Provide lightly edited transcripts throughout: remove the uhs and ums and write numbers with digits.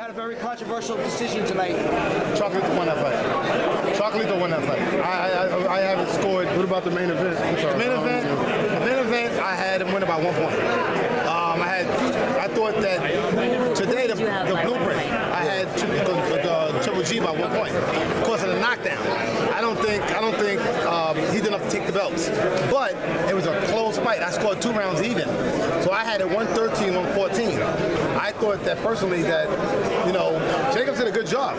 had a very controversial decision tonight. Chocolate won that fight. Chocolate won that fight. I haven't scored. What about the main event? The main event, I had him winning by 1 point. I thought that today the blueprint, I had the Triple G by 1 point because of the knockdown. I don't think he did enough to take the belts, but it was a close fight. I scored 2 rounds even, so I had it 113, 114. I thought that personally that Jacobs did a good job,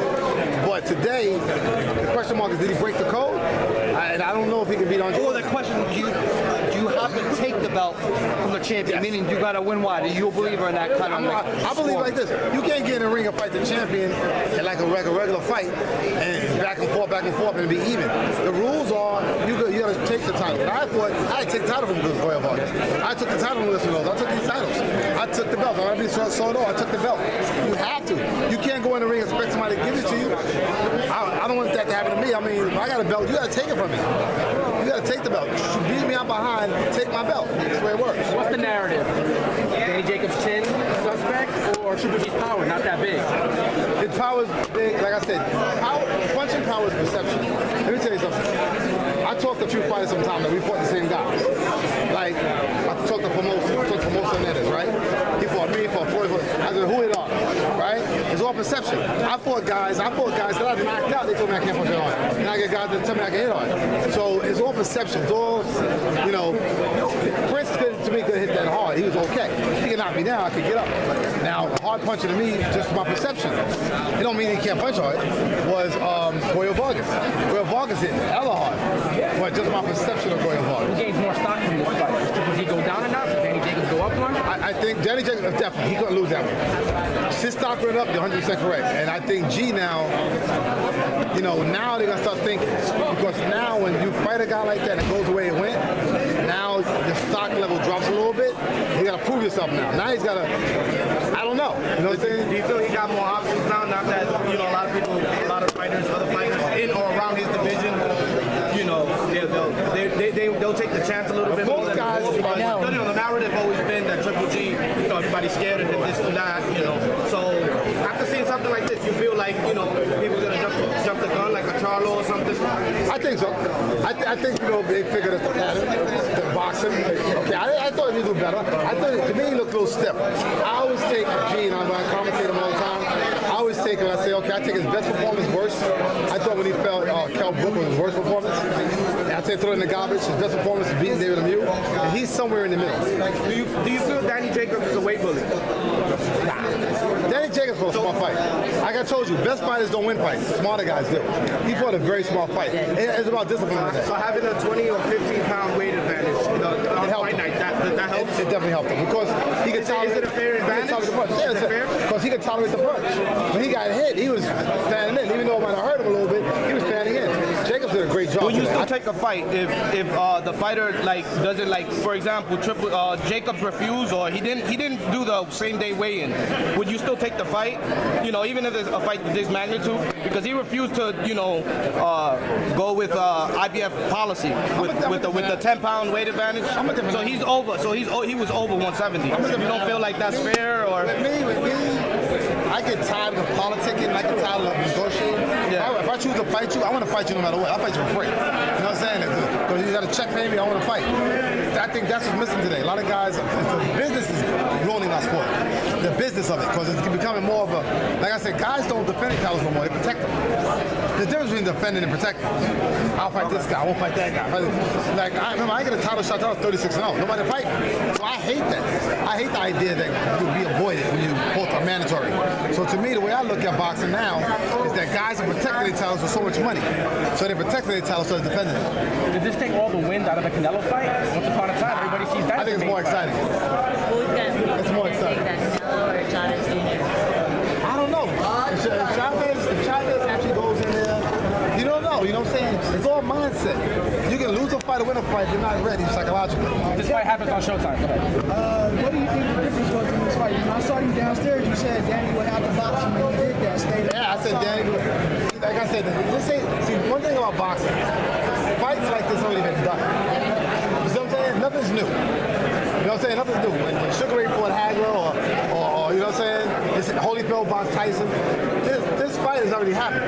but today the question mark is, did he break the code? And I don't know if he can beat on. Or the question, do you have to take the belt from the champion? Yes. Meaning you got to win wide. Are you a believer in that kind of? I believe like this: you can't get in a ring and fight the champion in like a regular fight and back and forth and be even. The rules are you got to take the title. And I thought I had to take the title from Golovkin. I took the title from Listen Rose. I took these titles. I took the belt. I'm not being so I took the belt. You have to. You can't go in the ring and expect somebody to give it to you. I don't want that to happen to me. I mean, if I got a belt, you got to take it from me. You got to take the belt. You beat me out behind, take my belt. That's the way it works. What's the narrative? Danny Jacobs' chin suspect, or Triple G's power not that big? His power's big. Like I said, punching power is perception. Let me tell you something. I talk to true fighters sometimes that we fought the same guys. Like I talked to Formosa Netters, right? He fought me, he fought Floyd. I said, who it are, right? It's all perception. I fought guys that I knocked out. They told me I can't punch it hard. And I get guys that tell me I can hit hard. So it's all perception. It's all, Prince to me could hit that hard. He was okay. He could knock me down. I could get up. Now, hard punching to me, just my perception. It don't mean he can't punch hard. Was Goyo Vargas. Goyo Vargas hit hella hard. But just my perception of Goyo Vargas. Who gains more stock from this fight? Does he go down or not? Does Danny Jacobs go up one? I think Danny Jacobs, definitely, he couldn't lose that one. His stock went up, you're 100% correct. And I think G now, now they're going to start thinking. Because now when you fight a guy like that and it goes the way it went, now the stock level drops a little bit. You got to prove yourself now. Now he's got to, I don't know. You know what I'm saying? Do you feel he got more options now? Not that, a lot of people, a lot of fighters, other fighters in or around his division, they'll take the chance a little bit more. Most guys, the narrative always been that Triple G, everybody's scared of him, this and that, So after seeing something like this, you feel like, people are going to jump the gun like a Charlo or something? I think so. I think, they figured out the pattern, the boxing. Okay, I thought he looked better. To me, he looked a little stiff. I always take G, and I commentate him all the time. I always take him, I say, okay, I take his best performance worst. I thought when he fell, Kell Brook was his worst performance. I say throw it in the garbage. His best performance is beating David Lemieux. And he's somewhere in the middle. Do you feel Danny Jacobs is a weight bully? Nah. Danny Jacobs fought a smart fight. Like I told you, best fighters don't win fights. Smarter guys do. He fought a very smart fight. It's about discipline. So having a 20 or 15 pound weight advantage on fight night, that helps? It definitely helped him because he could tolerate. Is it a fair advantage? Yeah, it's fair. Because he could tolerate the punch. When he got hit, he was fanning in. Even though it might have hurt him a little bit, he was fanning in. Jacobs did a great job. Will you still take a fight if the fighter doesn't for example, Jacobs refused or he didn't do the same day weigh-in? Would you still take the fight? Even if it's a fight of this magnitude, because he refused to go with IBF policy with the 10-pound weight advantage. So he's over. So he was over 170. You don't feel like that's fair, or? With me, I get tired of the politicking. I get tired of negotiating. Yeah. If I choose to fight you, I want to fight you no matter what. I'll fight you for free. You know what I'm saying? Because you got to check me, I want to fight. I think that's what's missing today. A lot of guys, the business is ruining our sport. The business of it, because it's becoming more of a, like I said, guys don't defend their titles no more. They protect them. The difference between defending and protecting. I'll fight this guy. I won't fight that guy. Like I remember, I get a title shot. I was 36-0. Nobody fight me. So I hate that. I hate the idea that you'll be avoided when you both are mandatory. So to me, the way I look at boxing now is that guys are protecting their titles with so much money. So they're protecting their titles, so they're defending them. Did this take all the wind out of the Canelo fight? Once upon a time, everybody sees that. I think it's more exciting. It's more exciting. Canelo or Chavez Jr.? I don't know. If Chavez actually goes in there, you don't know. You know what I'm saying? It's all mindset. You can lose a fight or win a fight, you're not ready psychologically. This fight happens on Showtime. Go ahead. What do you think the difference was in this fight? I saw you downstairs. You said Danny would have to box him when he did that. Yeah, I said Danny. Like I said, see, one thing about boxing, fights like this already been done. You see what I'm saying? Nothing's new. You know what I'm saying? Nothing's new. When Sugar Ray fought Hagler or you know what I'm saying? Holyfield HBO box Tyson. This fight has already happened.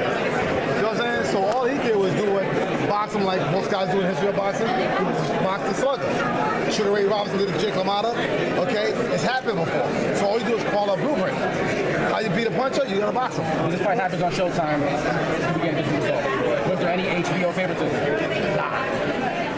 You know what I'm saying? So all he did was do it, box him like most guys do in history of boxing. He was box the slugger. Sugar Ray Robinson did it to Jake LaMotta. Okay? It's happened before. So all you do is follow a blueprint. How you beat a puncher, you gotta box him. When this fight happens on Showtime, you get a different result. Was there any HBO favoritism? Nah.